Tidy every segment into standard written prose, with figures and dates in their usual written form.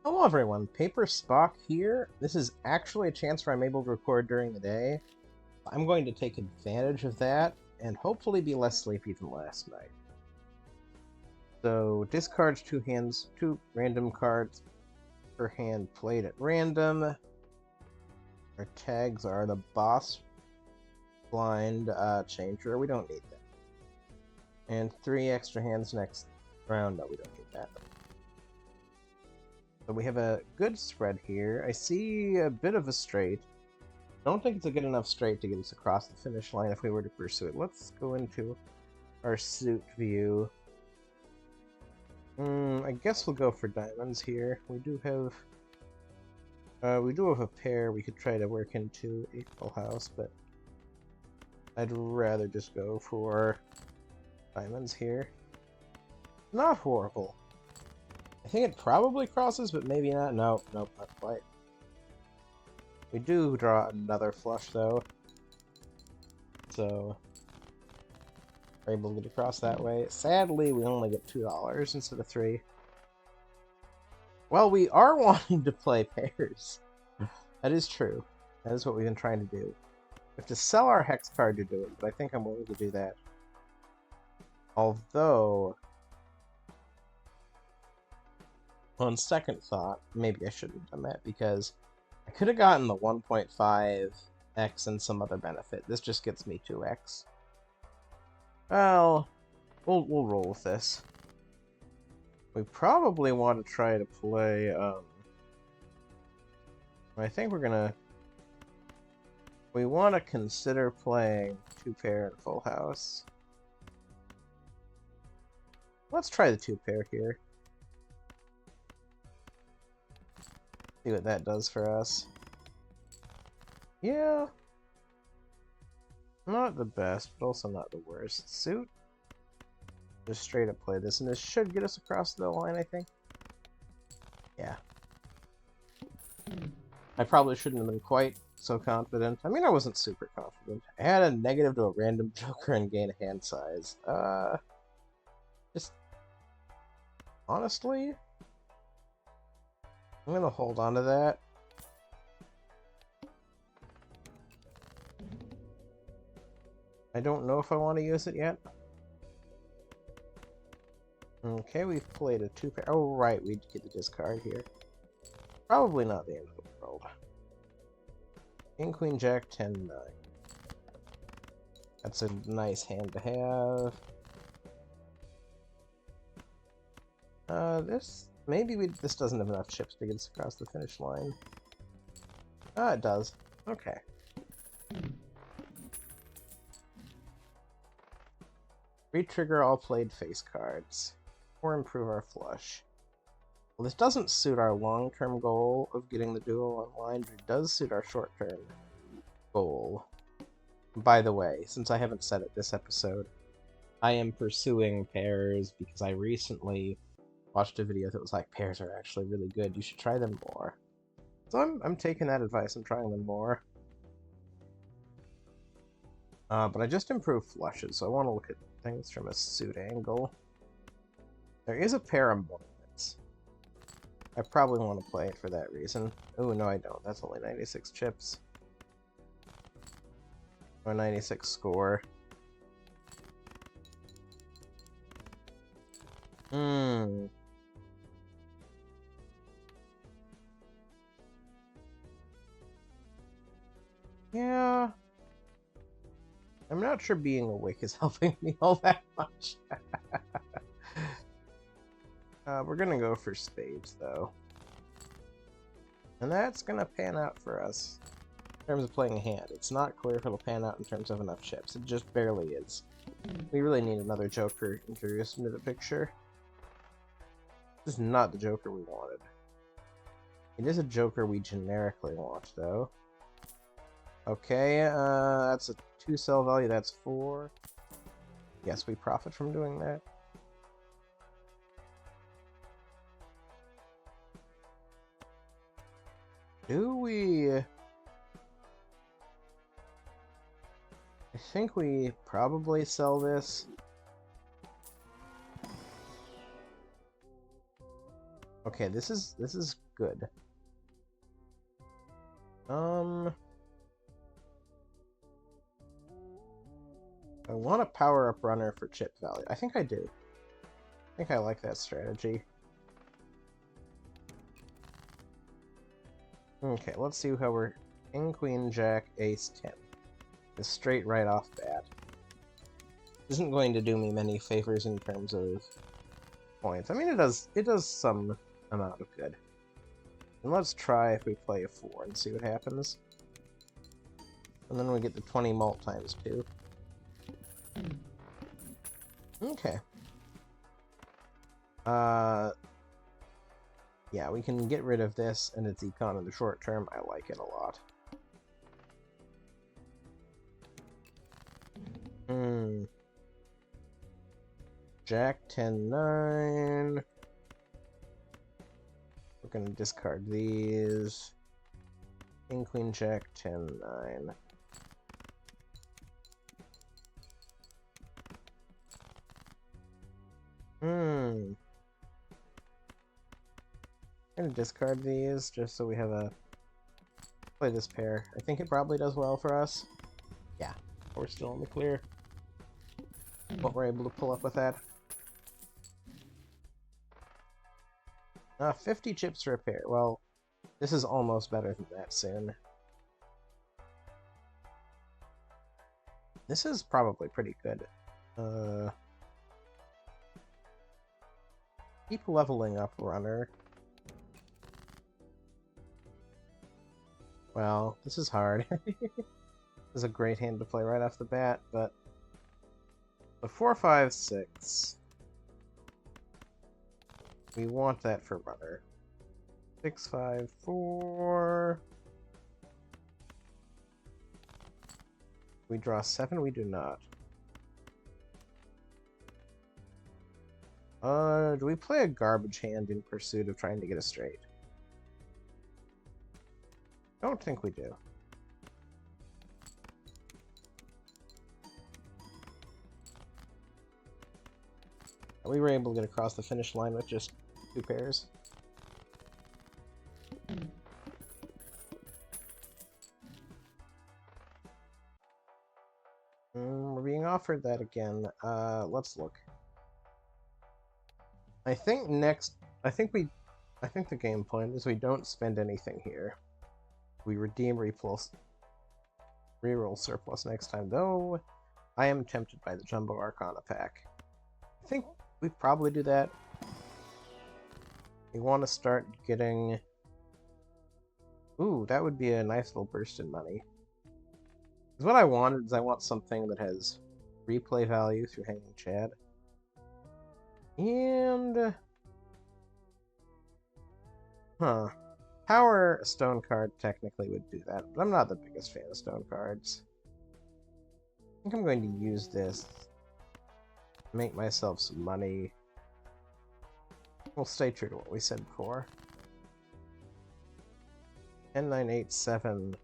Hello everyone, PaperSpock here. This is actually a chance where I'm able to record during the day. I'm going to take advantage of that and hopefully be less sleepy than last night. So, discards two random cards per hand played at random. Our tags are the boss, blind, changer. We don't need that. And 3 extra hands next round. No, we don't need that. So we have a good spread here. I see a bit of a straight. I don't think it's a good enough straight to get us across the finish line if we were to pursue it. Let's go into our suit view. I guess we'll go for diamonds here. We do have a pair we could try to work into a full house, but I'd rather just go for diamonds here. Not horrible. I think it probably crosses, but maybe not. Nope, not quite. We do draw another flush, though. So, we're able to get across that way. Sadly, we only get $2 instead of 3. Well, we are wanting to play pairs. That is true. That is what we've been trying to do. We have to sell our hex card to do it, but I think I'm willing to do that. Although, on second thought, maybe I shouldn't have done that, because I could have gotten the 1.5x and some other benefit. This just gets me 2x. Well, we'll roll with this. We probably want to try to play, I think we want to consider playing 2-pair and full house. Let's try the 2-pair here. See what that does for us. Yeah. Not the best, but also not the worst. Suit. Just straight up play this, and this should get us across the line, I think. Yeah. I probably shouldn't have been quite so confident. I mean, I wasn't super confident. I had a negative to a random joker and gain a hand size. Just... honestly... I'm gonna hold on to that. I don't know if I want to use it yet. Okay, we've played a 2-pair. Oh, right, we get the discard here. Probably not the end of the world. King, Queen, Jack, 10, 9. That's a nice hand to have. This doesn't have enough chips to get us across the finish line. Ah, it does. Okay. Re-trigger all played face cards. Or improve our flush. Well, this doesn't suit our long-term goal of getting the duo online, but it does suit our short-term goal. By the way, since I haven't said it this episode, I am pursuing pairs because I recently watched a video that was like, pairs are actually really good, you should try them more. So I'm taking that advice, I'm trying them more. But I just improved flushes, so I want to look at things from a suit angle. There is a pair of moments. I probably want to play it for that reason. Oh, no I don't. That's only 96 chips. Or 96 score. Yeah. I'm not sure being awake is helping me all that much. We're gonna go for spades, though. And that's gonna pan out for us. In terms of playing a hand. It's not clear if it'll pan out in terms of enough chips. It just barely is. We really need another joker introduced into the picture. This is not the joker we wanted. It is a joker we generically want, though. Okay, that's a 2 cell value, that's 4. Yes, we profit from doing that. Do we... I think we probably sell this. Okay, this is good. I want a power-up runner for chip value. I think I do. I think I like that strategy. Okay, let's see how we're... King, Queen, Jack, Ace, 10. Just straight right off bat. Isn't going to do me many favors in terms of points. I mean, it does some amount of good. And let's try if we play a 4 and see what happens. And then we get the 20 mult times 2. Okay. Yeah, we can get rid of this and its econ in the short term. I like it a lot. Jack 10, 9. We're gonna discard these. King, Queen, Jack 10, 9. I'm gonna discard these just so we have a play this pair. I think it probably does well for us. Yeah, we're still in the clear. What we're able to pull up with that. 50 chips to repair. Well, this is almost better than that soon. This is probably pretty good. Keep leveling up, runner. Well, this is hard. This is a great hand to play right off the bat, but... The 4, 5, 6... We want that for runner. 6, 5, 4... We draw 7, we do not. Do we play a garbage hand in pursuit of trying to get a straight? Don't think we do. We were able to get across the finish line with just 2 pairs. We're being offered that again. Let's look. I think the game plan is we don't spend anything here. We redeem reroll surplus next time, though I am tempted by the Jumbo Arcana pack. I think we probably do that. We want to start getting... Ooh, that would be a nice little burst in money. Because what I wanted is I want something that has replay value through Hanging Chad. And... Power Stone card technically would do that, but I'm not the biggest fan of Stone cards. I think I'm going to use this to make myself some money. We'll stay true to what we said before. 10, 9, 8, 7.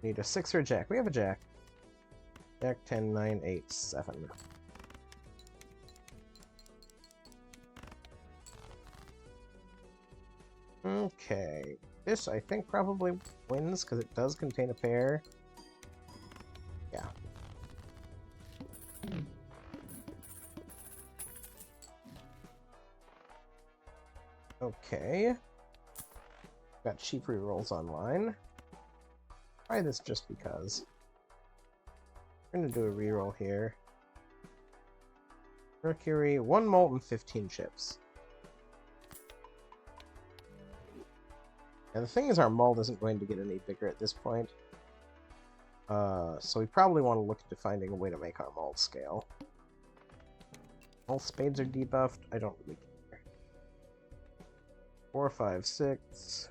Need a 6 or a jack. We have a jack. Jack 10, 9, 8, 7. Okay. This, I think, probably wins because it does contain a pair. Yeah. Okay. Got cheap rerolls online. Try this just because. We're gonna do a reroll here. Mercury, 1 mult and 15 chips. And the thing is, our mult isn't going to get any bigger at this point. So we probably want to look into finding a way to make our mult scale. All spades are debuffed. I don't really care. 4, 5, 6.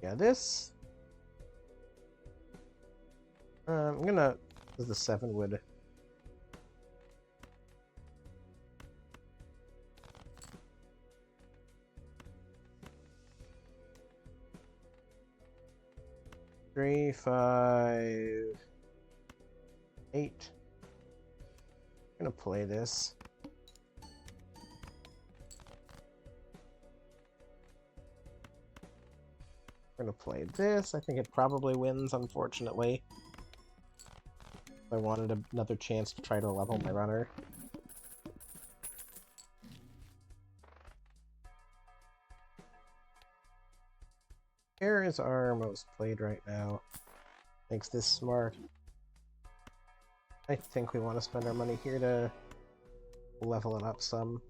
Yeah, this... I'm gonna... Because the 7 would... Three, 5, 8. I'm gonna play this. We're gonna play this. I think it probably wins, unfortunately. I wanted another chance to try to level my runner. Here is our most played right now. Makes this smart. I think we want to spend our money here to level it up some.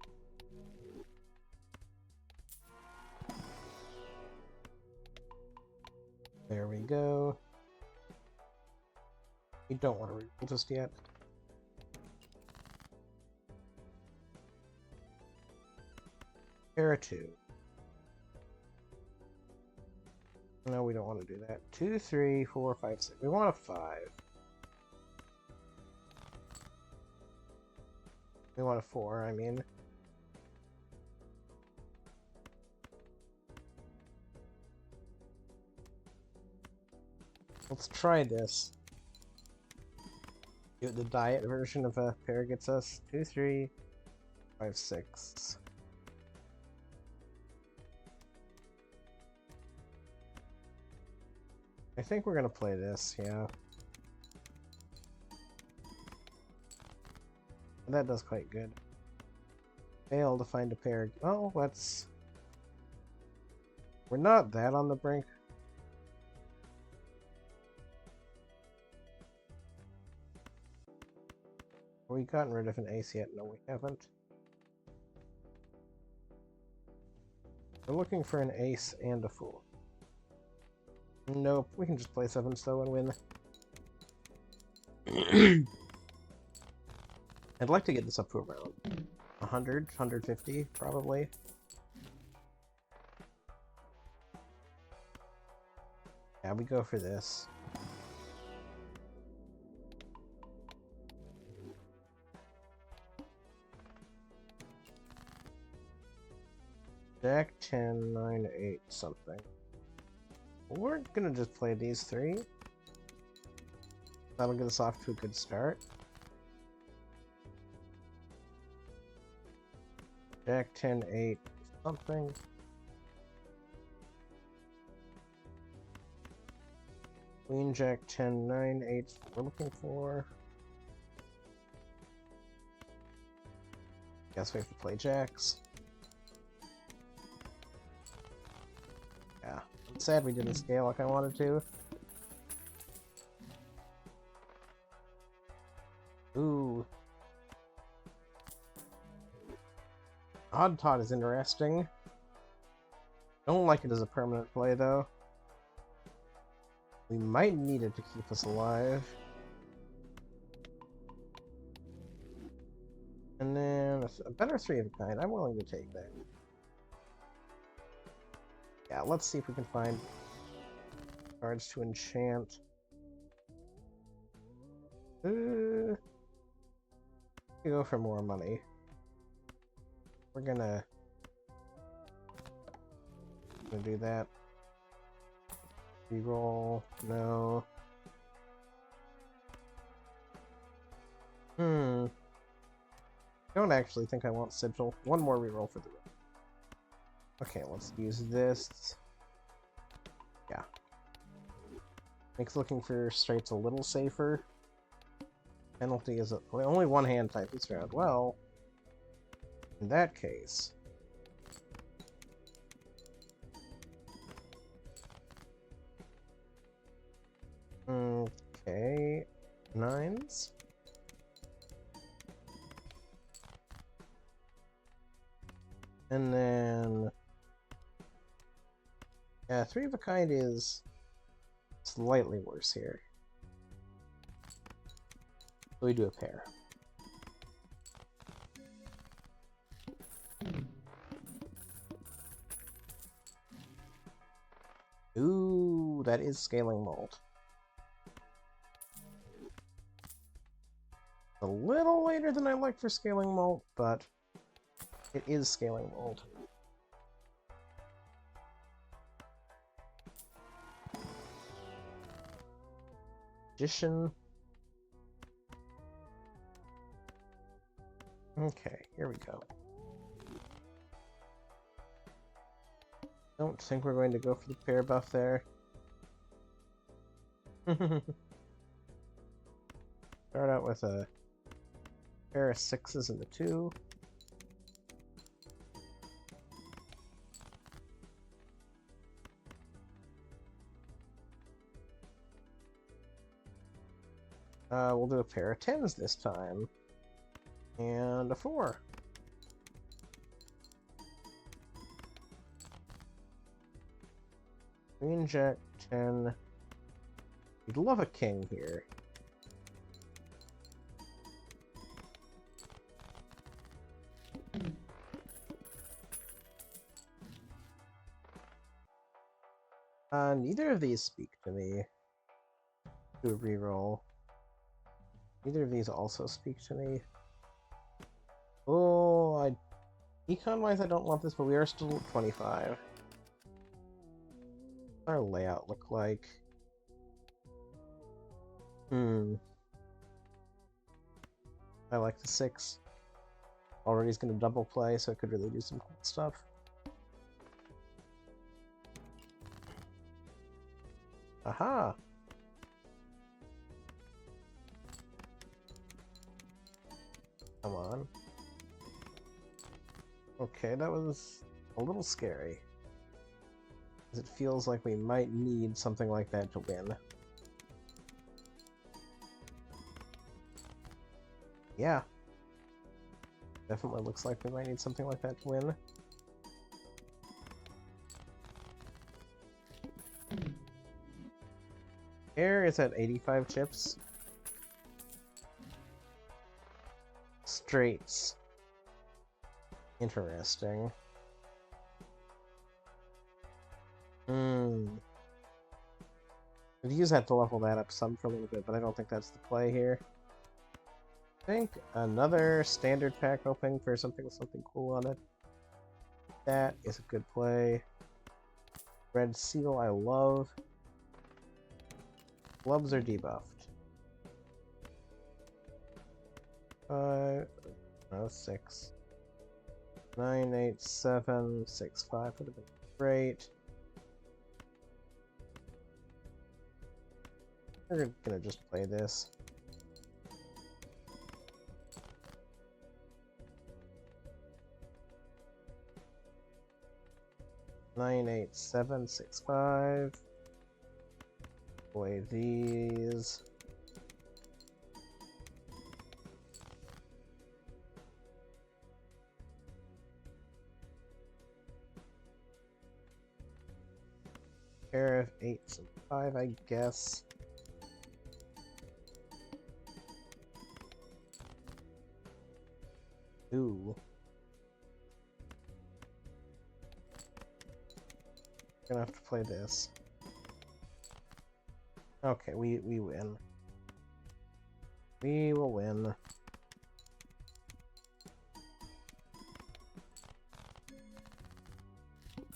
There we go. We don't want to reroll just yet. Para 2. No, we don't want to do that. 2, 3, 4, 5, 6. We want a 5. We want a 4, I mean. Let's try this. The diet version of a pair gets us 2, 3, 5, 6. I think we're gonna play this, yeah. That does quite good. Fail to find a pair. Oh, let's... We're not that on the brink. Have we gotten rid of an ace yet? No, we haven't. We're looking for an ace and a fool. Nope, we can just play 7 so and win. I'd like to get this up to around 100, 150, probably. Yeah, we go for this. Jack 10, 9, 8, something. We're gonna just play these 3. That'll get us off to a good start. Jack 10, 8, something. Queen, Jack 10, 9, 8, we're looking for. Guess we have to play jacks. Yeah, I'm sad we didn't scale like I wanted to. Ooh. Odd Tot is interesting. Don't like it as a permanent play, though. We might need it to keep us alive. And then a better 3 of a kind. I'm willing to take that. Yeah, let's see if we can find cards to enchant. We go for more money. We're gonna do that. Reroll, no. Don't actually think I want Sigil. One more reroll for the room. Okay, let's use this. Yeah. Makes looking for straights a little safer. Penalty is only one hand type this round. Well, in that case... Okay, 9s. And then... Yeah, 3 of a kind is slightly worse here. So we do a pair. Ooh, that is scaling mold. A little later than I like for scaling mold, but it is scaling mold. Magician. Okay, here we go. Don't think we're going to go for the pair buff there. Start out with a pair of 6s and a 2. We'll do a pair of 10s this time. And a 4. Queen, Jack, 10. We'd love a king here. Neither of these speak to me. Do a reroll. Neither of these also speak to me. Oh, econ-wise I don't love this, but we are still at 25. What's our layout look like? I like the 6. Already is going to double play, so it could really do some cool stuff. Aha! Come on. Okay, that was a little scary. Because it feels like we might need something like that to win. Yeah. Definitely looks like we might need something like that to win. Air is at 85 chips. Straights. Interesting. We've used that to level that up some for a little bit, but I don't think that's the play here. I think another standard pack opening for something with something cool on it. That is a good play. Red Seal I love. Gloves are debuffed. 6. 9, 8, 7, 6, 5 would have been great. We're gonna just play this. Nine, 8, 7, 6, 5. Play these. Pair of 8s and 5, I guess. Ooh. Gonna have to play this. Okay, we win. We will win.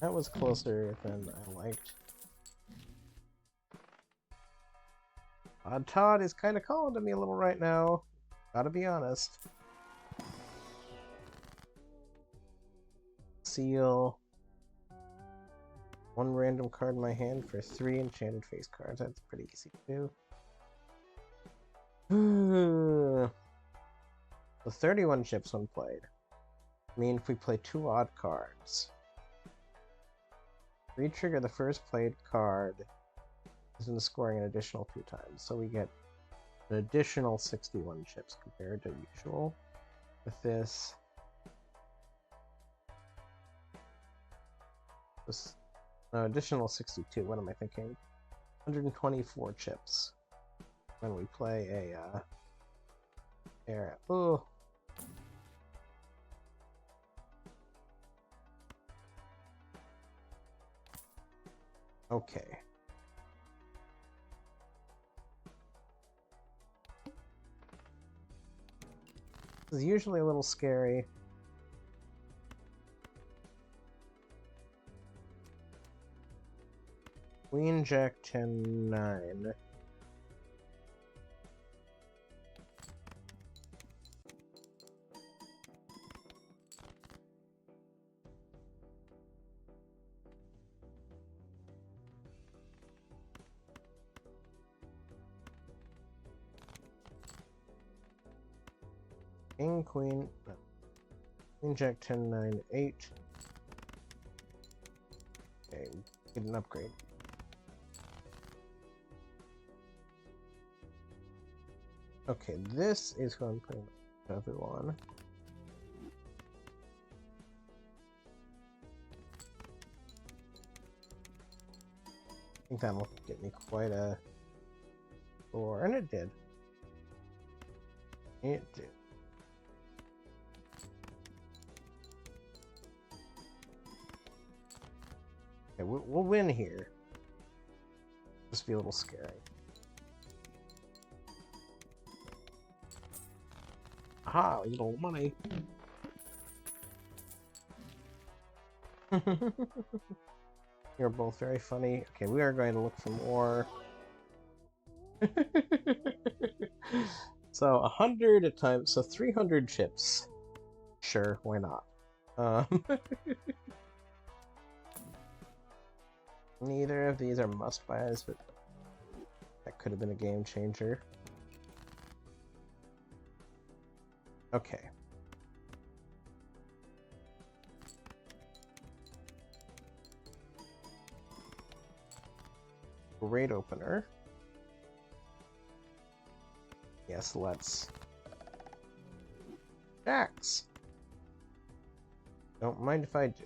That was closer than I liked. Todd is kind of calling to me a little right now. Gotta be honest. Seal. 1 random card in my hand for 3 enchanted face cards. That's pretty easy to do. The 31 chips when played mean if we play 2 odd cards. Re-trigger the first played card is in scoring an additional 2 times, so we get an additional 61 chips compared to usual. With this additional 62, what am I thinking? 124 chips when we play a air. Oh. Okay. This is usually a little scary. Queen, Jack, 10, 9. King, queen, no. Queen, jack, 10, 9, 8. Okay, get an upgrade. Okay, this is who I'm putting everyone. I think that'll get me quite a score, and it did. It did. Okay, we'll win here. Just be a little scary. Aha, a little money. You're both very funny. Okay, we are going to look for more. So 100 at times, so 300 chips. Sure, why not? Neither of these are must-buys, but that could have been a game changer. Okay. Great opener. Yes, let's. Jacks. Don't mind if I do.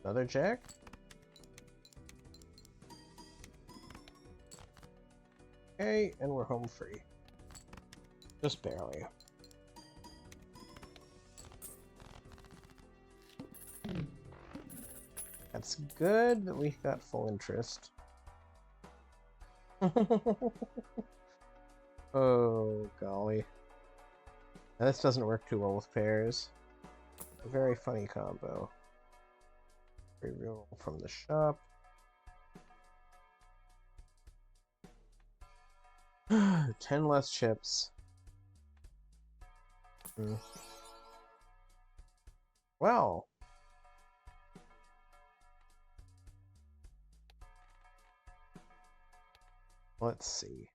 Another jack? Okay, and we're home free. Just barely. That's good that we got full interest. Oh, golly. Now, this doesn't work too well with pairs. A very funny combo. Reroll from the shop. 10 less chips. Well. Let's see.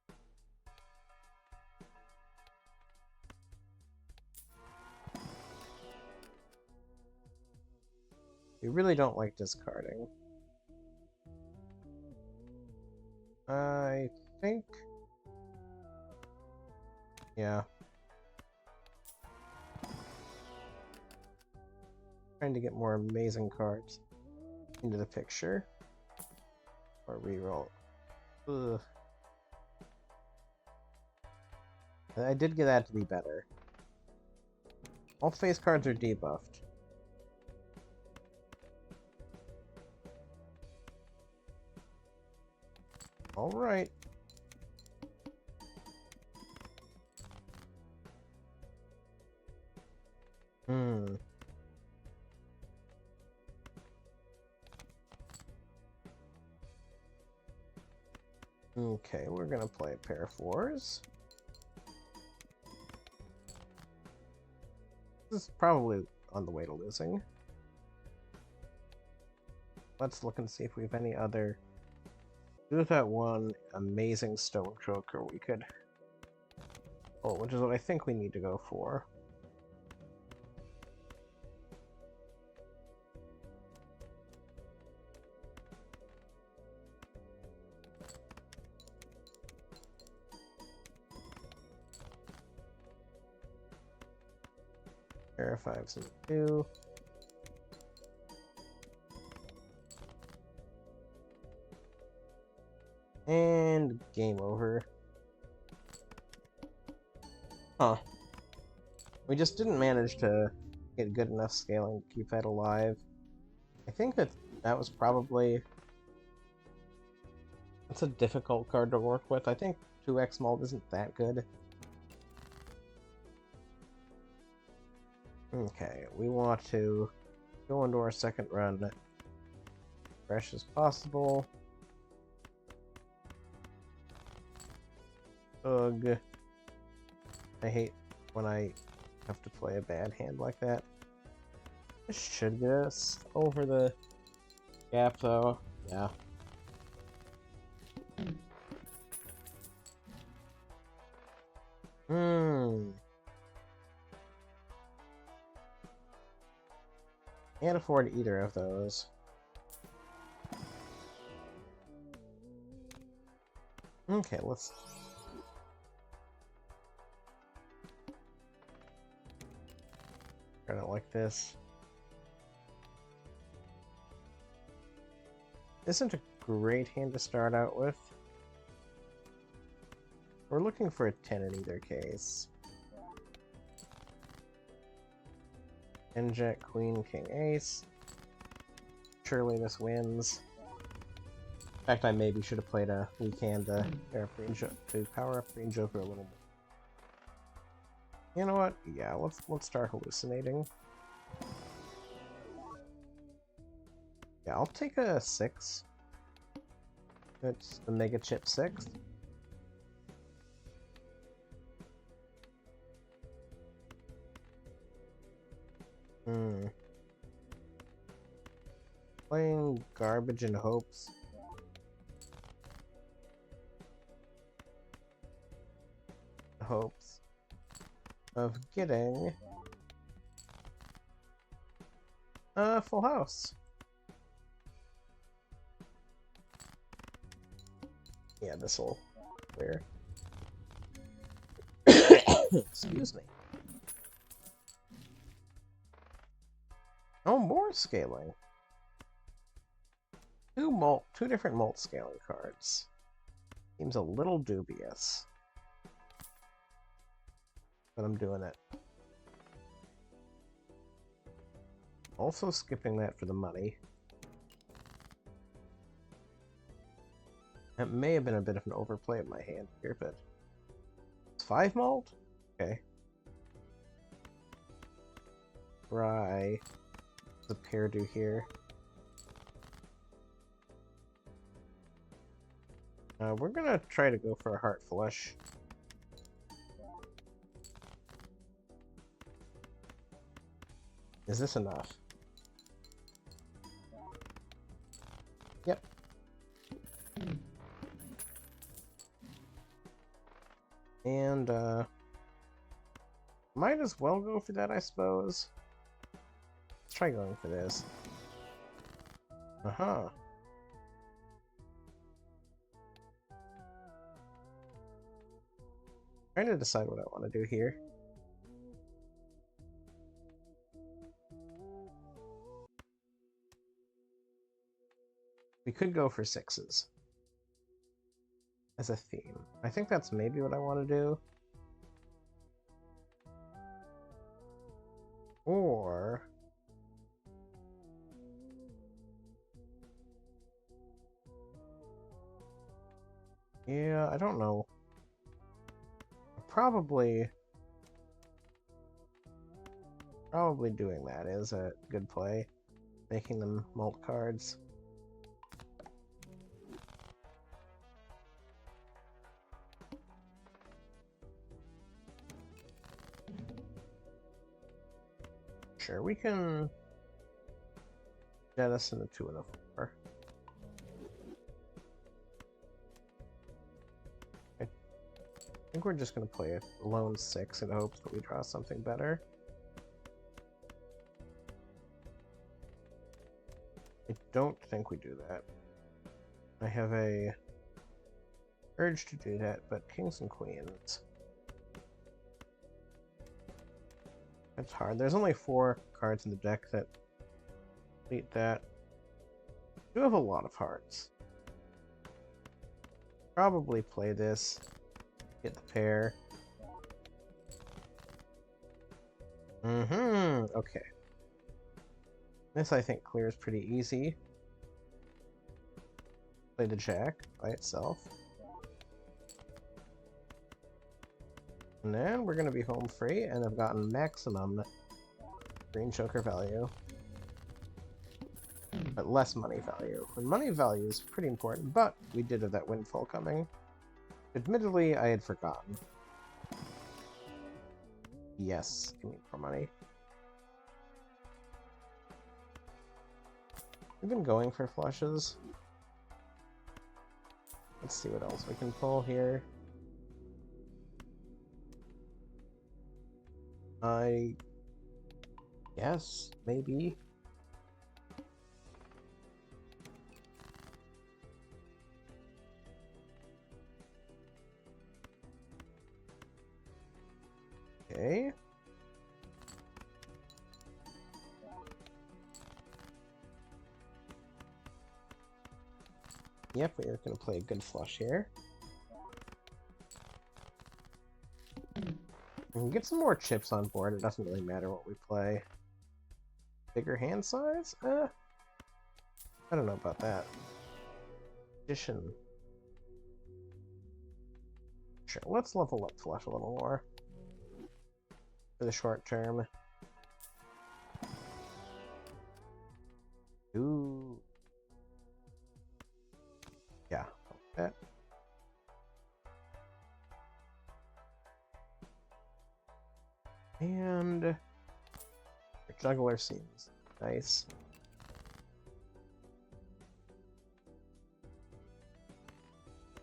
We really don't like discarding. I think... Yeah. Trying to get more amazing cards into the picture. Or reroll. Ugh. I did get that to be better. All face cards are debuffed. Alright. Okay, we're gonna play a pair of 4s. This is probably on the way to losing. Let's look and see if we have any other... There's that one amazing stone croaker we could... Oh, which is what I think we need to go for. Pair of 5s and 2. And game over. Huh. We just didn't manage to get good enough scaling to keep that alive. I think that was probably... That's a difficult card to work with. I think 2x mold isn't that good. Okay, we want to go into our second run as fresh as possible. Ugh. I hate when I Have to play a bad hand like that. This should get us over the gap, though. Yeah. Can't afford either of those. Okay, let's... I don't like this. Isn't a great hand to start out with. We're looking for a 10 in either case. 10 Jack, Queen, King, Ace. Surely this wins. In fact, I maybe should have played a weak hand to power up Green Joker a little more. You know what? Yeah, let's start hallucinating. Yeah, I'll take a 6. It's the Mega Chip 6. Playing garbage in hopes. Of getting a full house. Yeah, this'll clear. Excuse me. Oh, more scaling. Two different mult scaling cards. Seems a little dubious. But I'm doing it. Also skipping that for the money. That may have been a bit of an overplay of my hand here, but... It's 5 malt? Okay. Try the pair do here. We're gonna try to go for a heart flush. Is this enough? Yep. And, might as well go for that, I suppose. Let's try going for this. Uh-huh. Trying to decide what I want to do here. We could go for 6s as a theme. I think that's maybe what I want to do. Or... yeah, I don't know. Probably doing that is a good play. Making them mult cards. Sure, we can jettison a 2 and a 4. I think we're just going to play a lone 6 in hopes that we draw something better. I don't think we do that. I have a urge to do that, but kings and queens. That's hard. There's only 4 cards in the deck that beat that. I do have a lot of hearts. Probably play this. Get the pair. Okay. This, I think, clears pretty easy. Play the jack by itself. And then we're going to be home free, and I've gotten maximum green choker value. But less money value. And money value is pretty important, but we did have that windfall coming. Admittedly, I had forgotten. Yes, give me more money. We've been going for flushes. Let's see what else we can pull here. I guess, maybe. Okay. Yep, we're gonna play a good flush here. We can get some more chips on board. It doesn't really matter what we play. Bigger hand size? I don't know about that. Addition. Sure, let's level up flush a little more. For the short term. Ooh. Yeah, like that. And the juggler seems nice.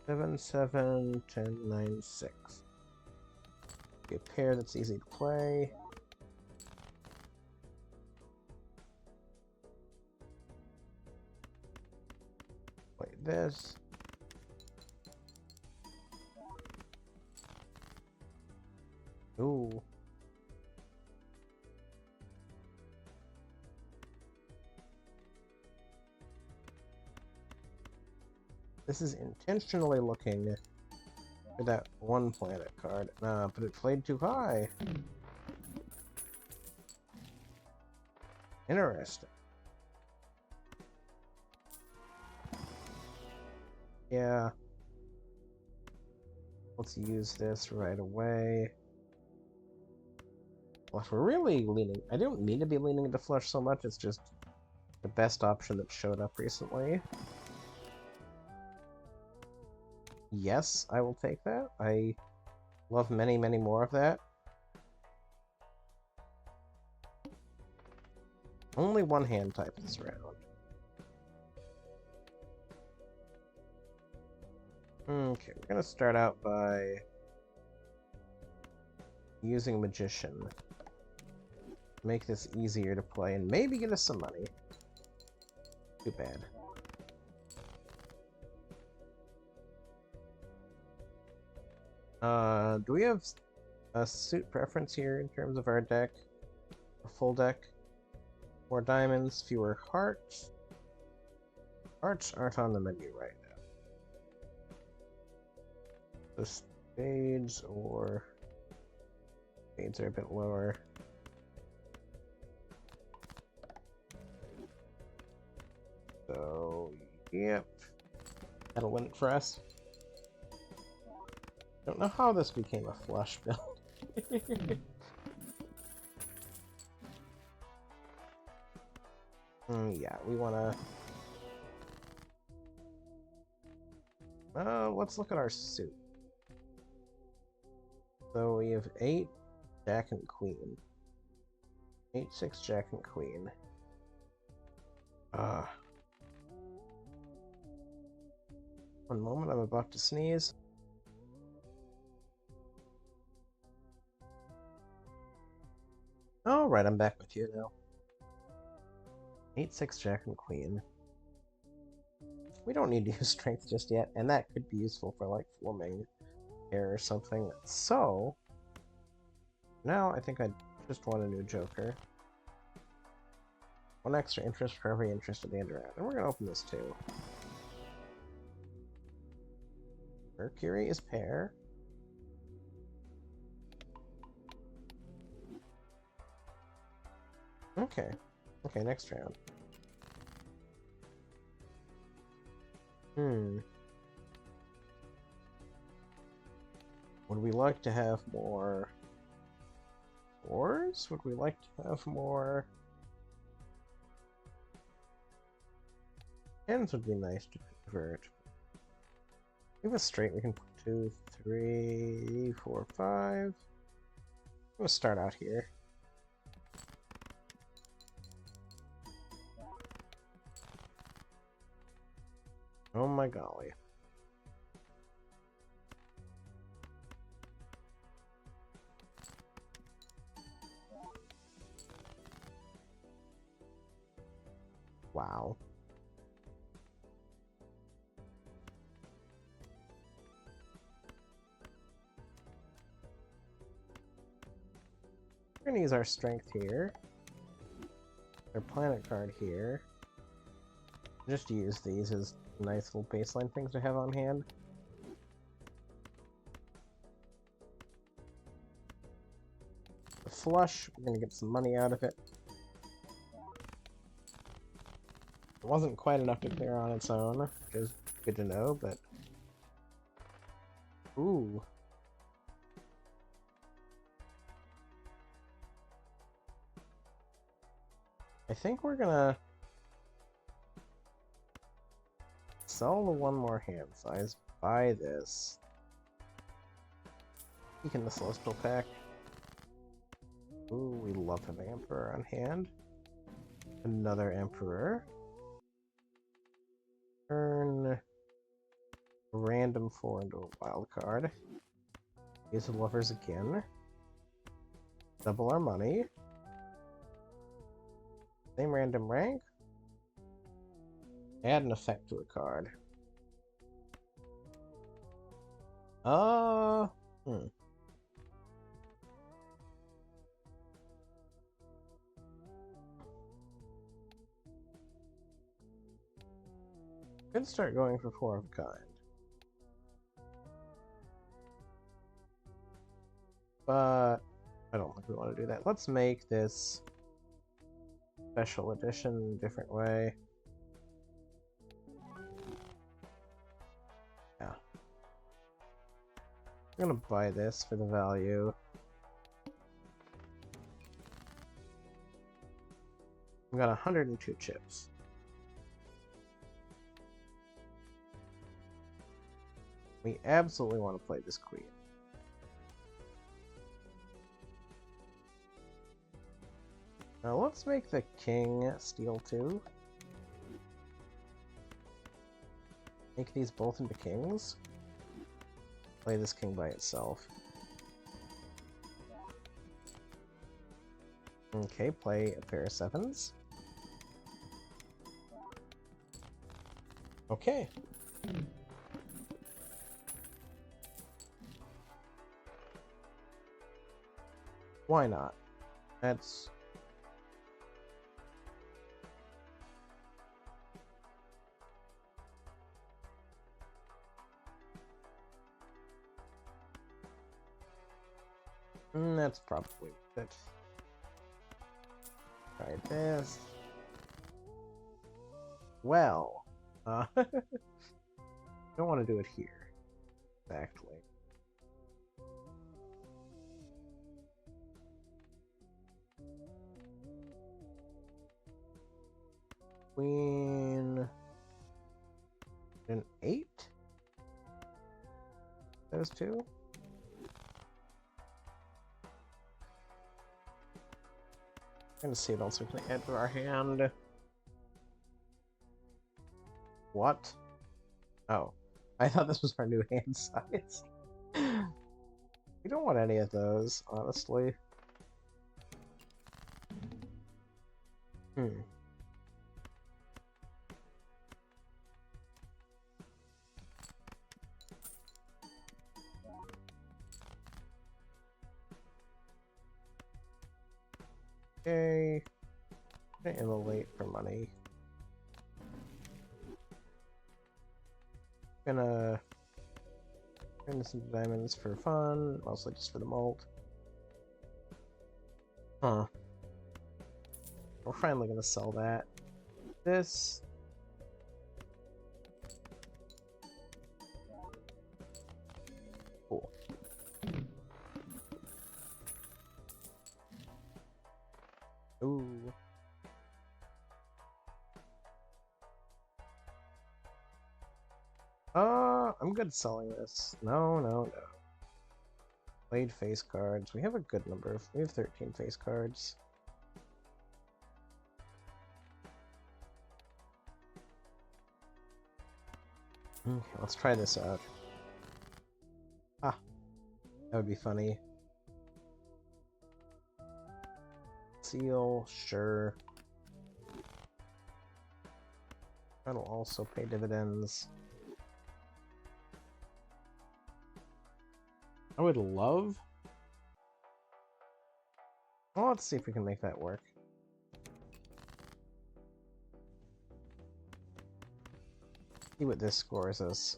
Seven, 7, 10, 9, 6. A pair that's easy to play. Play this. Ooh. This is intentionally looking for that one planet card, but it played too high. Interesting. Yeah. Let's use this right away. Well, if we're really leaning... I don't need to be leaning into flush so much, it's just the best option that showed up recently. Yes, I will take that. I love many, many more of that. Only one hand type this round. Okay, we're gonna start out by using Magician. Make this easier to play and maybe get us some money. Too bad. Do we have a suit preference here in terms of our deck? A full deck? More diamonds, fewer hearts. Hearts aren't on the menu right now. The spades or... Spades are a bit lower. So, yep. That'll win it for us. Don't know how this became a flush build. Yeah, we wanna... let's look at our suit. So we have 8, Jack and Queen. 8, 6, Jack and Queen. One moment, I'm about to sneeze. Alright, I'm back with you now. 8, 6, Jack and Queen. We don't need to use strength just yet, and that could be useful for, like, forming air or something. So, now I think I just want a new Joker. 1 extra interest for every interest at the end of the round. And we're gonna open this too. Mercury is pair. Okay. Okay, next round. Would we like to have more... Wars? Would we like to have more... Hands would be nice to convert. We have a straight, we can put 2, 3, 4, 5. I'm gonna start out here. Oh my golly. Wow. We're gonna use our strength here. Our planet card here. Just use these as nice little baseline things to have on hand. The flush, we're gonna get some money out of it. It wasn't quite enough to clear on its own, which is good to know, but... Ooh. I think we're gonna... sell the one more hand size, buy this. Peek in the Celestial Pack. Ooh, we love having Emperor on hand. Another Emperor. Turn a random 4 into a wild card. Use the Lovers again. Double our money. Same random rank. Add an effect to a card. Could start going for 4 of a kind. But I don't think we want to do that. Let's make this special edition a different way. Yeah. I'm gonna buy this for the value. I've got 102 chips. We absolutely want to play this queen. Now let's make the king steal 2. Make these both into kings. Play this king by itself. Okay, play a pair of 7s. Okay. Why not? That's... that's probably it. Try this. Well, don't want to do it here. Exactly. Queen... an 8? Those two? Gonna see what else we can add to our hand. What? Oh. I thought this was our new hand size. We don't want any of those, honestly. Okay. I'm gonna immolate for money. Gonna turn some diamonds for fun, mostly just for the mult. Huh. We're finally gonna sell that. This. Cool. Ooh. I'm good selling this. No. Played face cards. We have a good number of. We have 13 face cards. Okay, let's try this out. Ah, that would be funny. Seal, sure. That'll also pay dividends. I would love. Well, let's see if we can make that work. See what this scores us.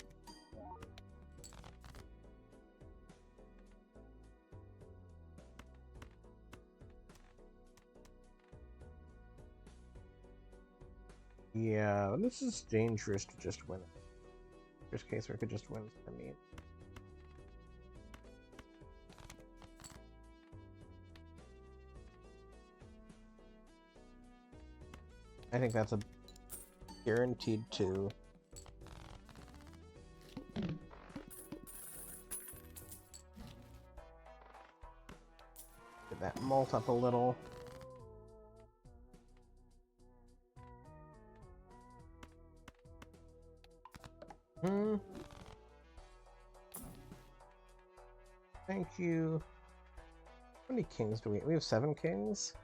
Yeah, this is dangerous to just win it. Worst case, we could just win for me. I think that's a guaranteed 2. Get that mult up a little. Thank you. How many kings do we have? We have 7 kings?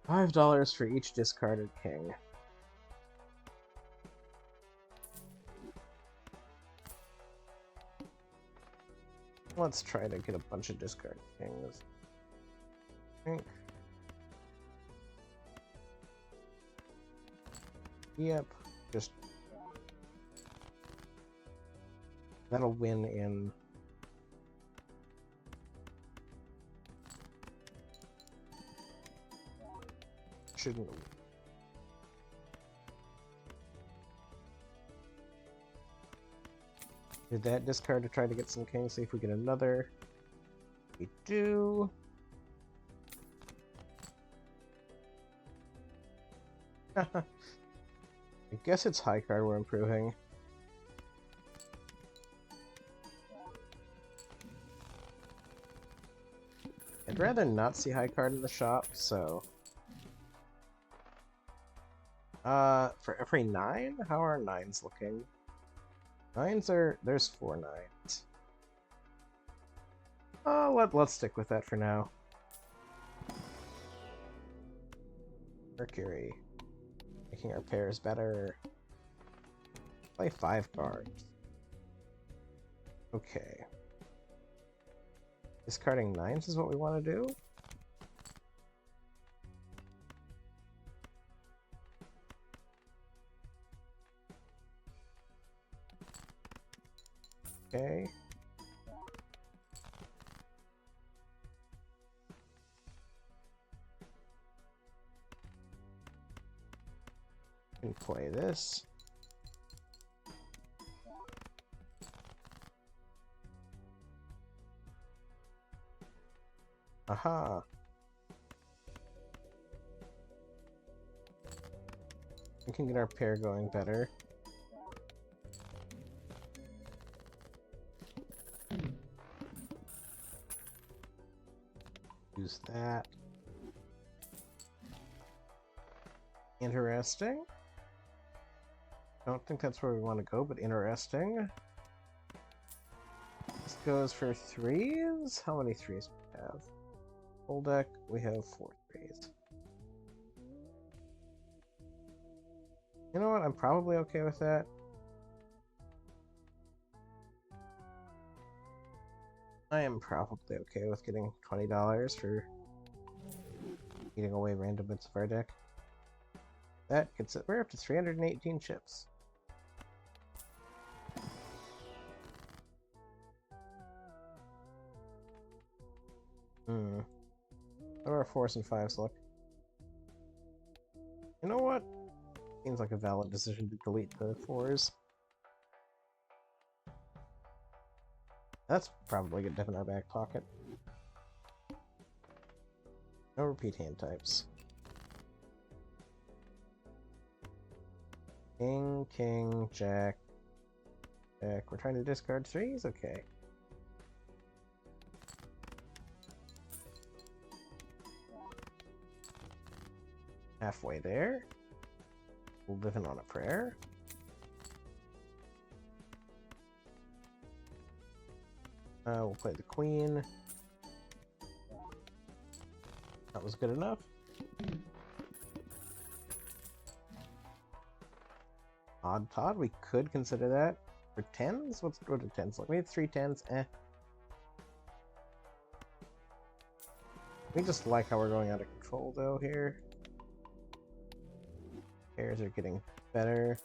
$5 for each discarded king. Let's try to get a bunch of discarded kings. I think. Yep, just that'll win in shouldn't. Did that discard to try to get some kings, see if we get another. We do. I guess it's high card we're improving. I'd rather not see high card in the shop, so... for every 9? How are 9s looking? 9s are... there's 4 9s. Let's stick with that for now. Mercury. Making our pairs better. Play 5 cards. Okay. Discarding 9s is what we want to do? Okay. And play this. Aha! We can get our pair going better. Use that. Interesting. Don't think that's where we want to go, but interesting. This goes for 3s? How many 3s do we have? Full deck, we have 4 3s. You know what? I'm probably okay with that. I am probably okay with getting $20 for eating away random bits of our deck. That gets it. We're up to 318 chips. How do our 4s and 5s look? You know what? Seems like a valid decision to delete the 4s. That's probably good to have in our back pocket. No repeat hand types. King, king, jack, jack. We're trying to discard 3s? Okay. Halfway there. Living on a prayer. We'll play the queen. That was good enough. Odd Todd, we could consider that. For 10s? What are 10s like? We have 3 10s. We just like how we're going out of control, though, here. Pairs are getting better.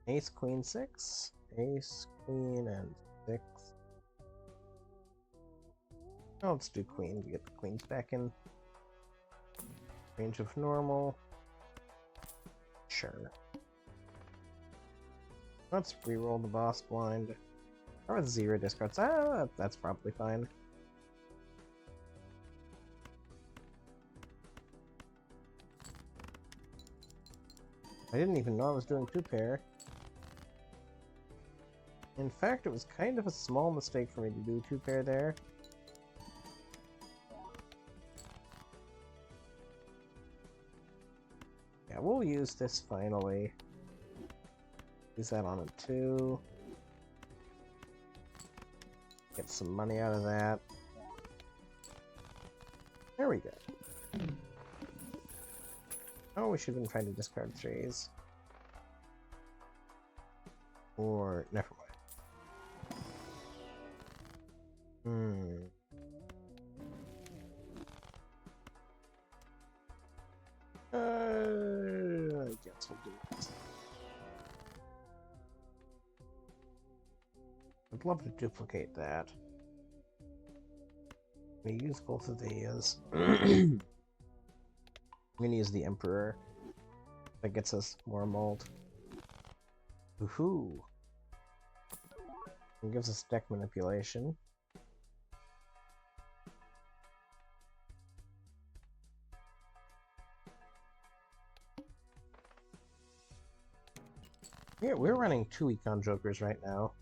Ace, queen, 6. Ace, queen, and 6. Oh, let's do queen to get the queens back in range of normal. Sure. Let's reroll the boss blind. Or with 0 discards. Ah, that's probably fine. I didn't even know I was doing 2-pair. In fact, it was kind of a small mistake for me to do 2-pair there. Yeah, we'll use this finally. Use that on a 2. Get some money out of that. There we go. Oh, we should have been trying to discard 3s. Or, never mind. I guess we'll do this. I'd love to duplicate that. We use both of these. I'm gonna use the Emperor. That gets us more mold. Woohoo! It gives us deck manipulation. Yeah, we're running 2 Econ Jokers right now.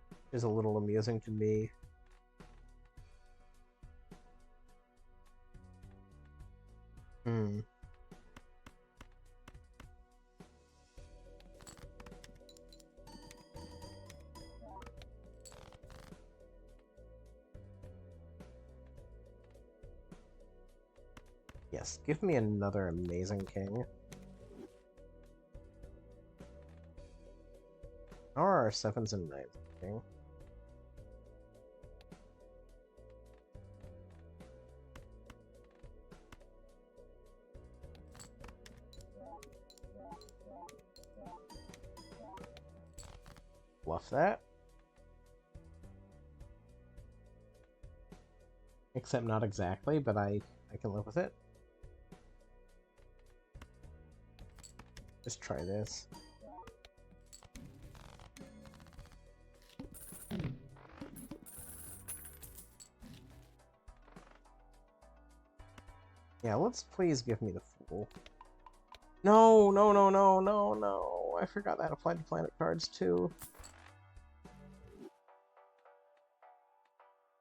Which is a little amusing to me. Yes, give me another amazing king. Or our 7s and 9s king. Bluff that. Except not exactly, but I can live with it. Just try this. Yeah, let's please give me the Fool. No, no, no, no, no, no. I forgot that applied to planet cards too.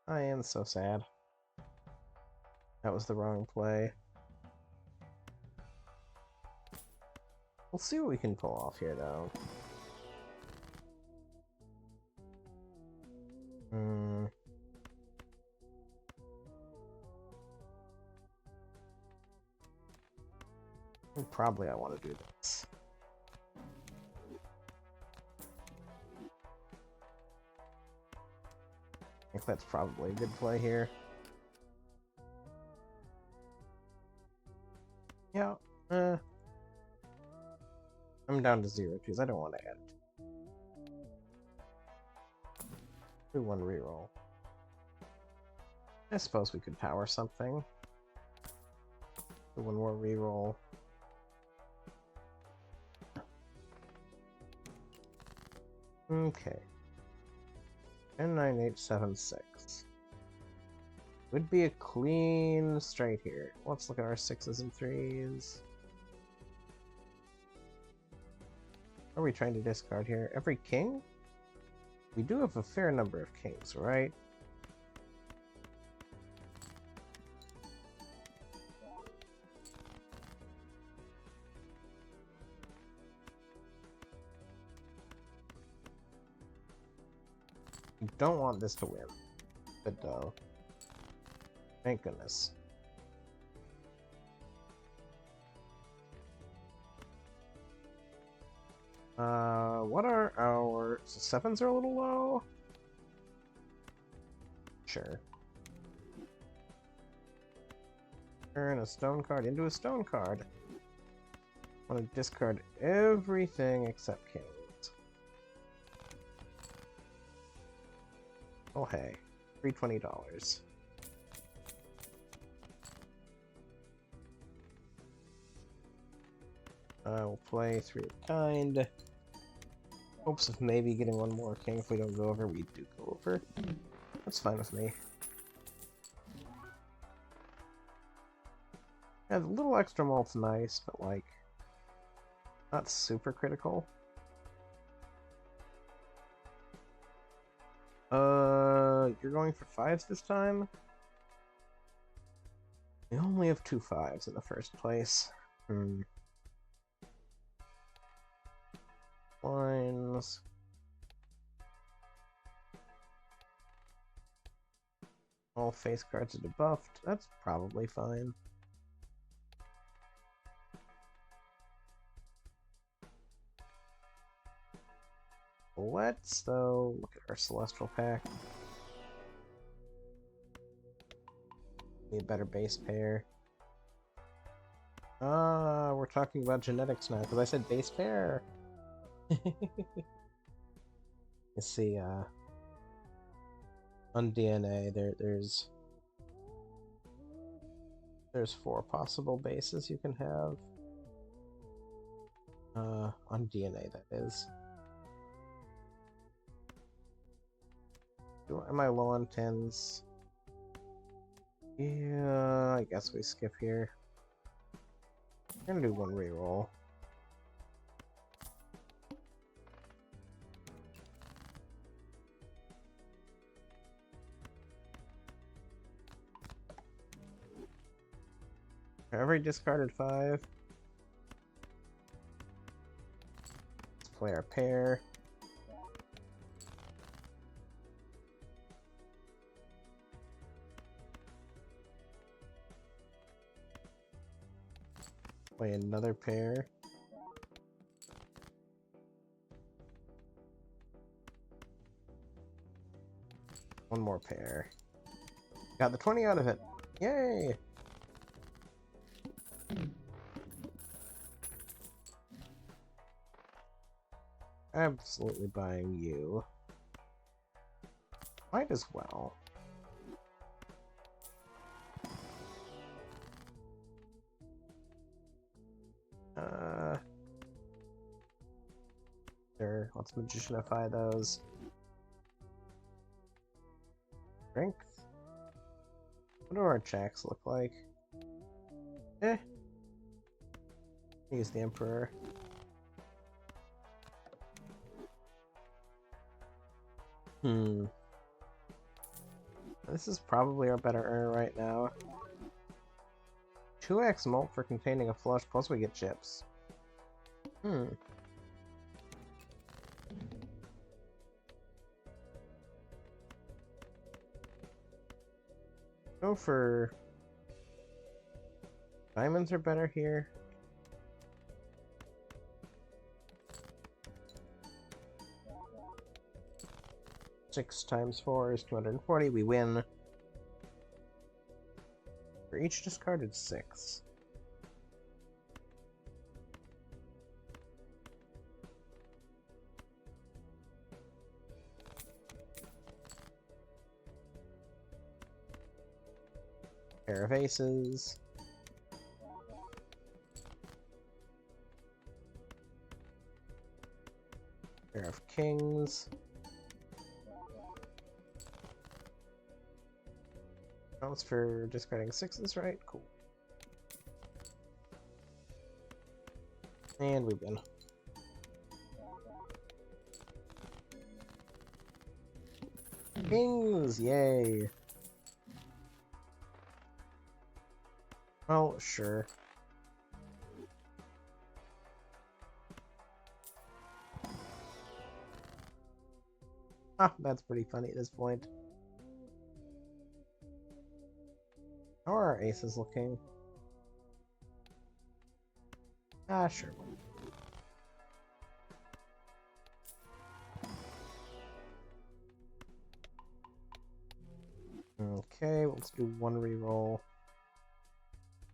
I am so sad. That was the wrong play. We'll see what we can pull off here, though. Probably I want to do this. I think that's probably a good play here. Yeah, I'm down to 0 twos. I don't want to add it. Do 1 reroll. I suppose we could power something. Do 1 more reroll. Okay. 10, 9, 8, 7, 6. Would be a clean straight here. Let's look at our 6s and 3s. What are we trying to discard here? Every king? We do have a fair number of kings, right? Don't want this to win. Good though. Thank goodness. What are our... So sevens are a little low? Sure. Turn a stone card into a stone card. I want to discard everything except kings. Oh hey. $320. We'll play 3 of kind. Hopes of maybe getting one more king. If we don't go over, we do go over. That's fine with me. Yeah, the little extra malt's nice, but like, not super critical. You're going for 5s this time? We only have 2 5s in the first place. Lines. All face cards are debuffed. That's probably fine. Let's, though, look at our Celestial pack. Need a better base pair. We're talking about genetics now, because I said base pair! You see, on DNA, there's 4 possible bases you can have. On DNA, that is. Am I low on 10s? Yeah, I guess we skip here. I'm gonna do 1 reroll. Every discarded 5. Let's play our pair. Play another pair. One more pair. Got the 20 out of it. Yay! Absolutely buying you. Might as well. Sure, let's Magicianify those. Strength? What do our checks look like? Use the Emperor. This is probably our better earner right now. 2x mult for containing a flush, plus we get chips. Go for... Diamonds are better here. Six times 4 is 240. We win. For each discarded 6. Pair of aces. Pair of kings. Counts for discarding 6s, right? Cool. And we win. Kings! Yay! Oh, sure. Ah, that's pretty funny at this point. How are our aces looking? Ah, sure. Okay, let's do one reroll.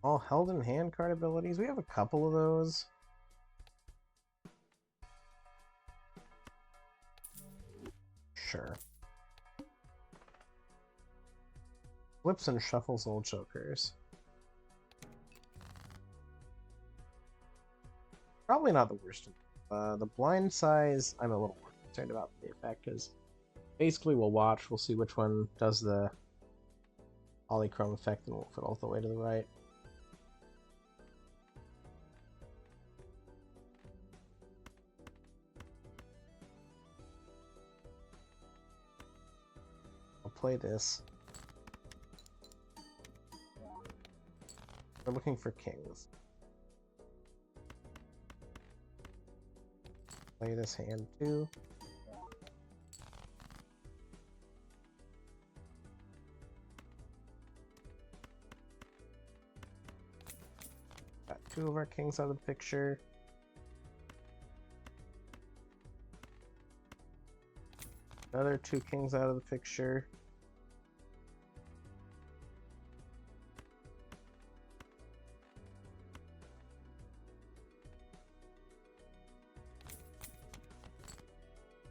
All held in hand card abilities. We have a couple of those. Sure. Flips and shuffles old chokers. Probably not the worst. The blind size, I'm a little more concerned about the effect, because basically we'll watch, we'll see which one does the polychrome effect, and we'll put all the way to the right. I'll play this. We're looking for kings. Play this hand too. Got two of our kings out of the picture. Another two kings out of the picture.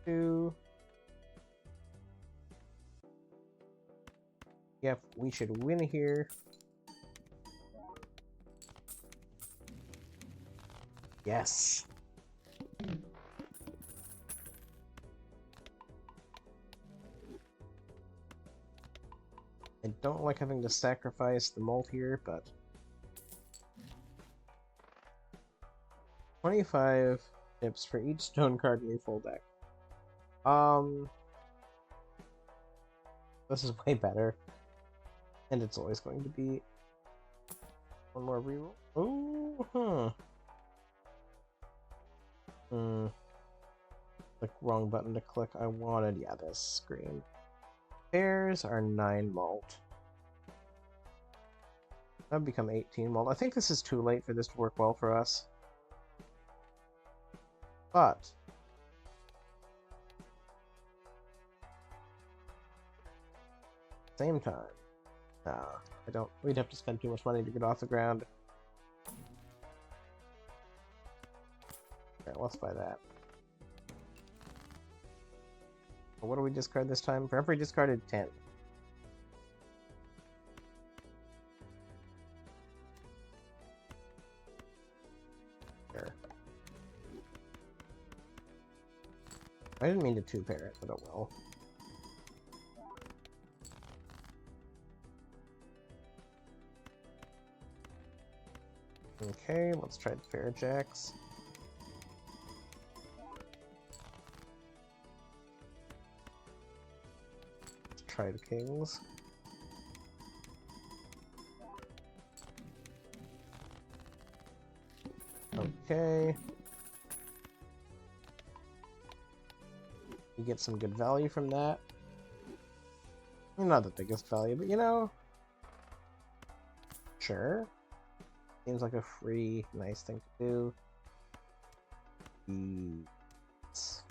Two. Yep, we should win here. Yes. I don't like having to sacrifice the mult here, but 25 pips for each stone card in your full deck. This is way better. And it's always going to be one more reroll. Oh, Click wrong button to click. I wanted, yeah, this screen. Pairs are 9 malt. That would become 18 malt. I think this is too late for this to work well for us. But same time. I don't. We'd have to spend too much money to get off the ground. Okay, let's buy that. What do we discard this time? For every discarded 10. Sure. I didn't mean to two-pair it, but oh well. Okay, let's try the pair of jacks. Let's try the kings. Okay. You get some good value from that. Not the biggest value, but you know. Sure. Seems like a free, nice thing to do. Yes.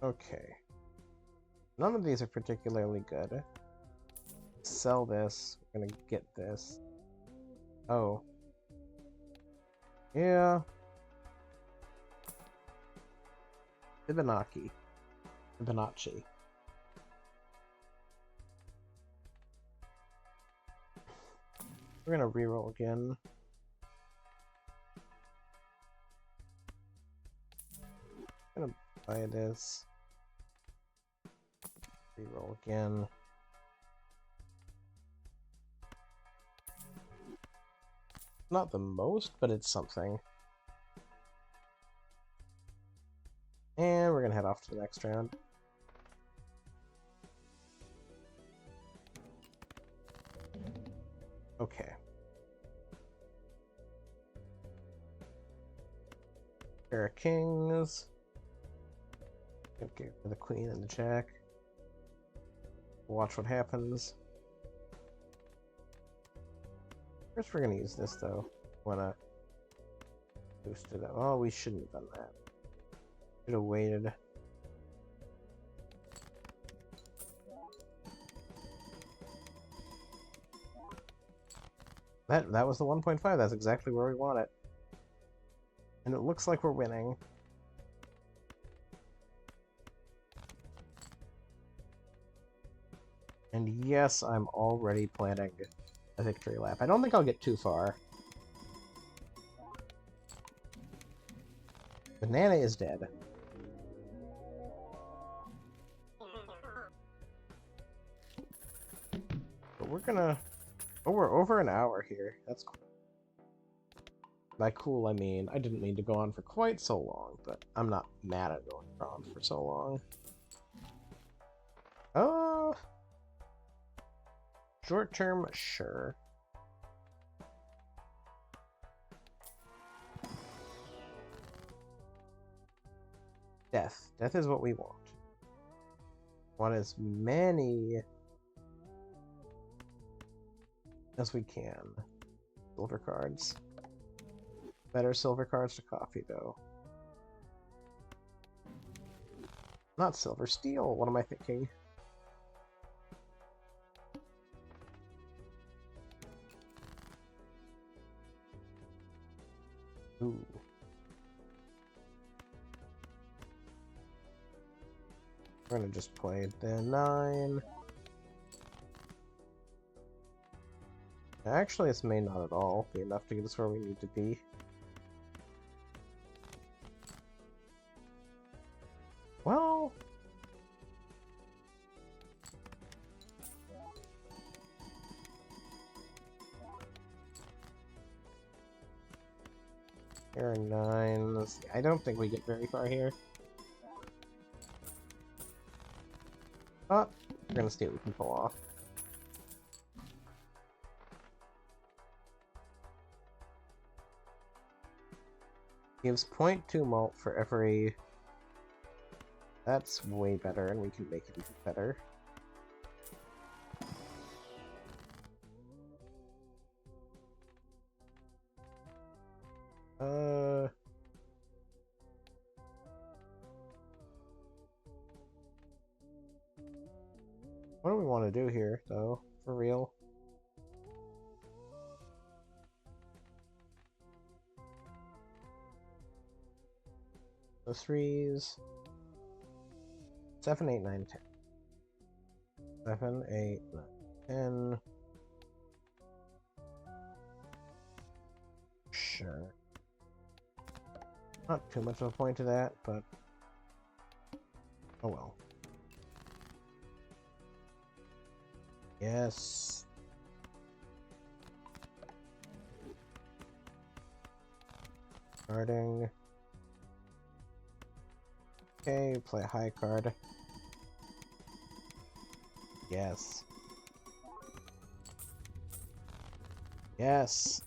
Okay. None of these are particularly good. Sell this. We're gonna get this. Oh. Yeah. Fibonacci. Fibonacci. We're gonna reroll again. I'm gonna buy this. Reroll again. Not the most, but it's something. And we're gonna head off to the next round. Okay. Pair of kings. Okay, for the queen and the jack. Watch what happens. First, we're gonna use this though. Wanna boost it up. Oh, we shouldn't have done that. Should have waited. That was the 1.5. That's exactly where we want it. And it looks like we're winning. And yes, I'm already planning a victory lap. I don't think I'll get too far. Banana is dead. But we're gonna... Oh, we're over an hour here. That's cool. By cool, I mean, I didn't mean to go on for quite so long, but I'm not mad at going on for so long. Short term, sure. Death. Death is what we want. Want as many as we can. Silver cards. Better silver cards to coffee, though. Not silver, steel. What am I thinking? Ooh. We're gonna just play the 9. Actually, this may not at all be enough to get us where we need to be. Well... Here are 9s. I don't think we get very far here. But we're gonna see what we can pull off. Gives 0.2 malt for every... That's way better, and we can make it even better. What do we want to do here, though? For real? The 3s. 7, 8, 9, 10. 7, 8, 9, 10. Sure. Not too much of a point to that, but... Oh well. Yes. Carding. Okay, play a high card. Yes. Yes.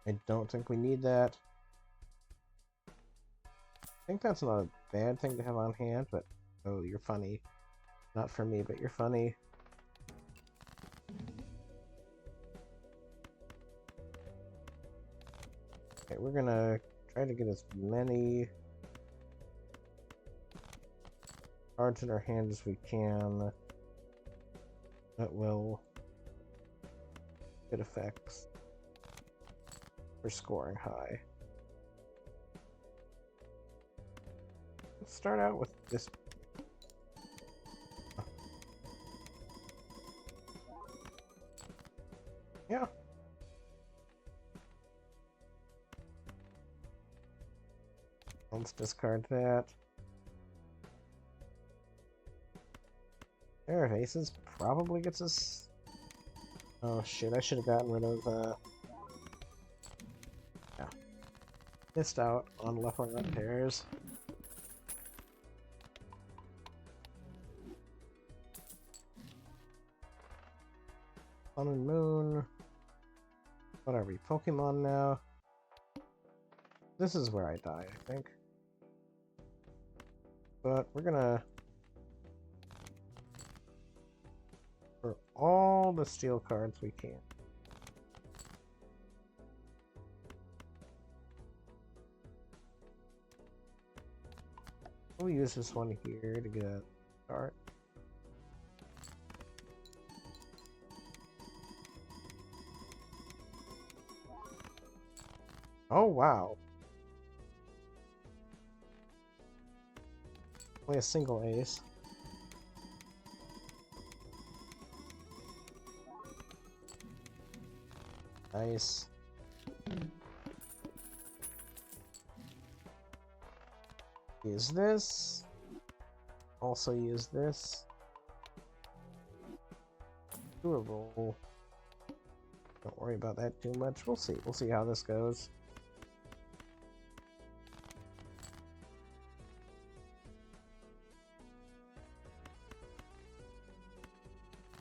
I don't think we need that. I think that's not a bad thing to have on hand, but... Oh, you're funny. Not for me, but you're funny. Okay, we're gonna try to get as many cards in our hand as we can. That will get effects for scoring high. Let's start out with this. Yeah. Let's discard that. Pair of aces probably gets us... Oh shit, I should have gotten rid of, Yeah. Missed out on leveling up pairs. Sun and Moon. What are we, Pokemon now? This is where I die, I think. But we're gonna... for all the steel cards we can. We'll use this one here to get a start. Oh, wow. Play a single ace. Nice. Use this. Also use this. Do a roll. Don't worry about that too much. We'll see. We'll see how this goes.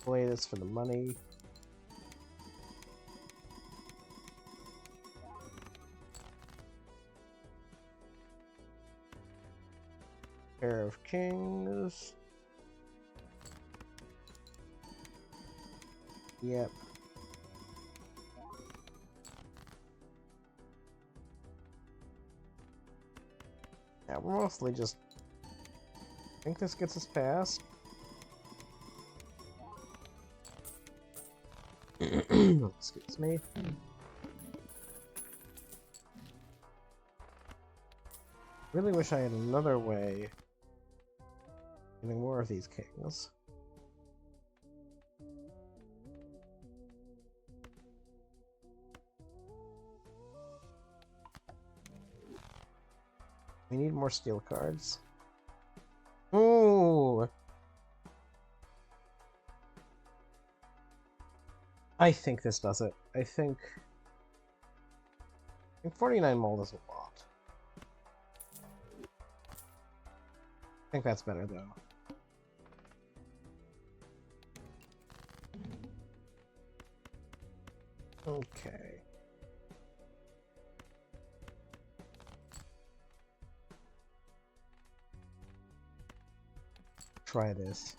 Play this for the money. Pair of kings. Yep. Yeah, we're mostly just... I think this gets us past. Excuse me. Really wish I had another way of getting more of these kings. We need more steel cards. Ooh! I think this does it. I think 49 mold is a lot. I think that's better though. Okay. Try this.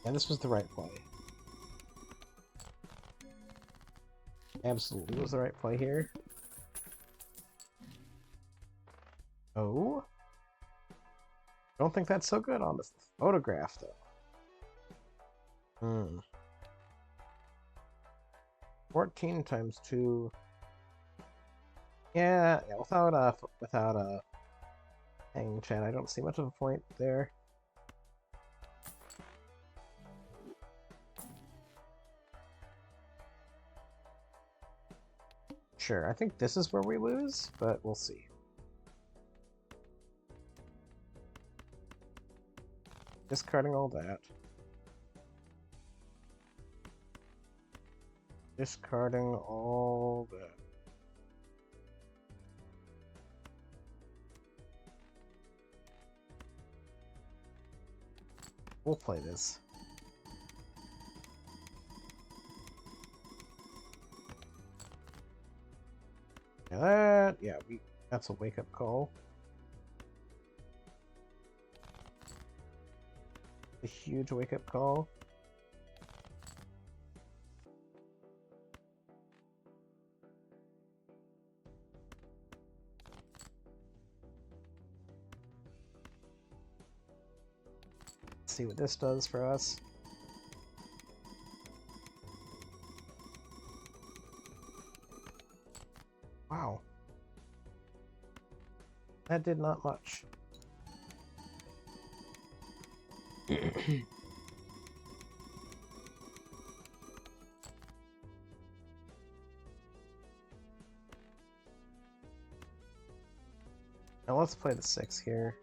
Yeah, this was the right play. Absolutely was the right play here. Oh? Don't think that's so good on the photograph, though. 14 times 2. Yeah, without a hanging chat, I don't see much of a point there. Sure, I think this is where we lose, but we'll see. Discarding all that. Discarding all that. We'll play this. Yeah, that's a wake-up call. A huge wake-up call. Let's see what this does for us. Wow. That did not much. Now let's play the 6 here.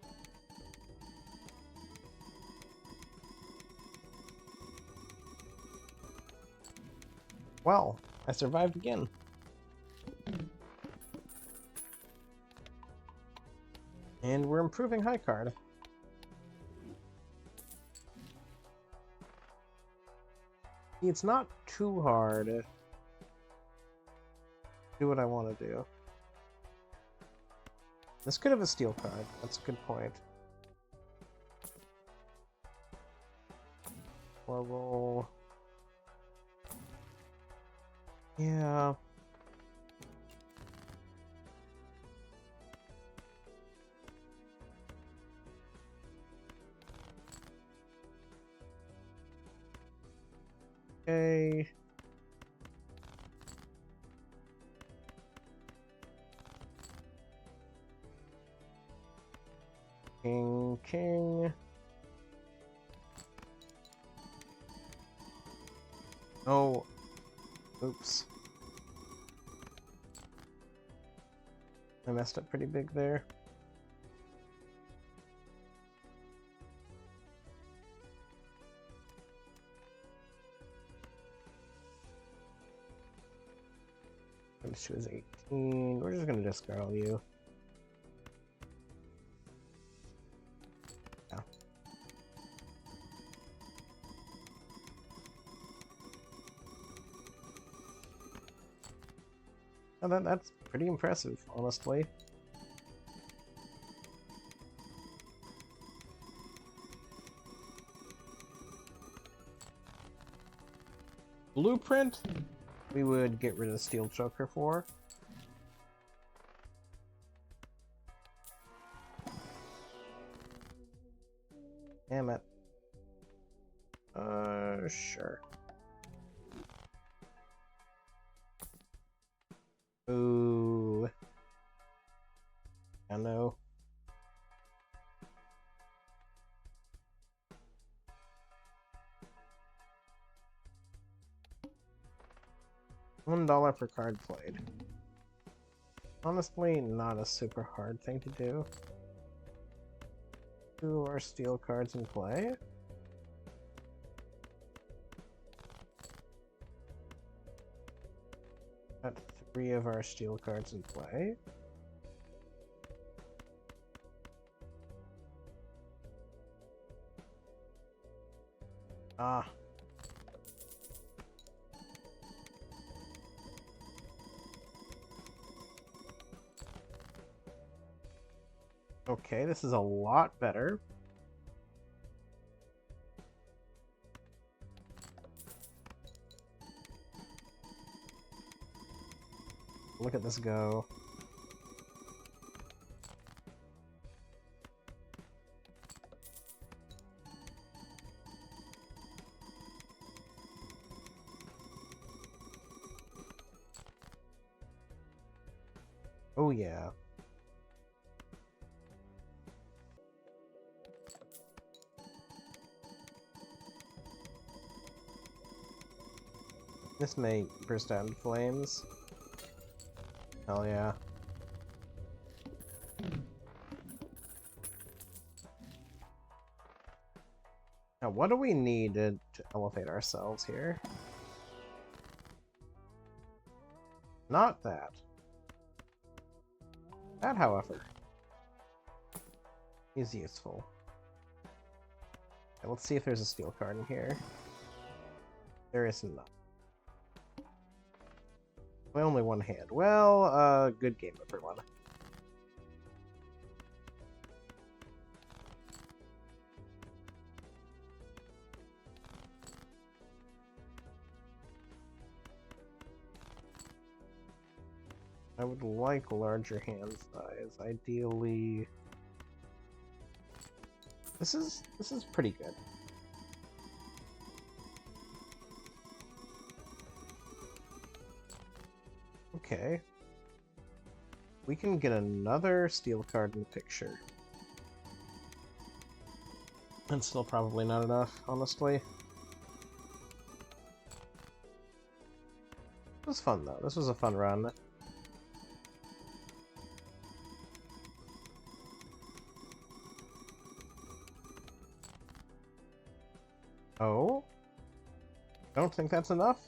Well, I survived again. And we're improving high card. It's not too hard to do what I want to do. This could have a steel card. That's a good point. Or roll. Yeah. Okay. King, king. Oh. Oops. I messed up pretty big there. She was 18. We're just gonna discard all you. Yeah. Oh, that's pretty impressive, honestly. Blueprint, we would get rid of the Steel Choker for. Damn it. Sure. Ooh. I know. $1 per card played. Honestly, not a super hard thing to do. 2 of our steel cards in play. Got 3 of our steel cards in play. Ah. Okay, this is a lot better. Look at this go. Oh yeah. This may burst out into flames. Hell yeah. Now, what do we need to elevate ourselves here? Not that. That, however, is useful. Okay, let's see if there's a steel card in here. There is not. Only one hand. Well, good game, everyone. I would like larger hand size. Ideally, this is pretty good. Okay. We can get another steel card in the picture. And still probably not enough, honestly. It was fun, though. This was a fun run. Oh? Don't think that's enough,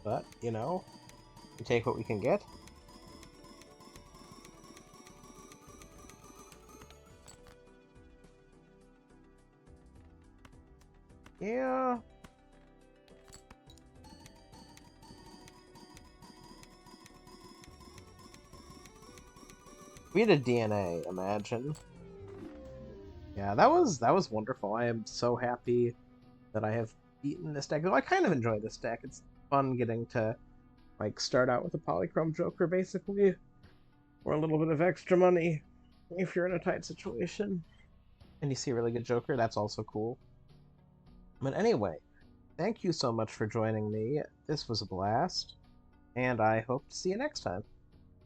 but, you know, we take what we can get. Yeah. We had a DNA, imagine. Yeah, that was wonderful. I am so happy that I have beaten this deck. Though I kind of enjoy this deck. It's fun getting to like start out with a Polychrome Joker, basically, or a little bit of extra money if you're in a tight situation. And you see a really good Joker, that's also cool. But anyway, thank you so much for joining me. This was a blast, and I hope to see you next time.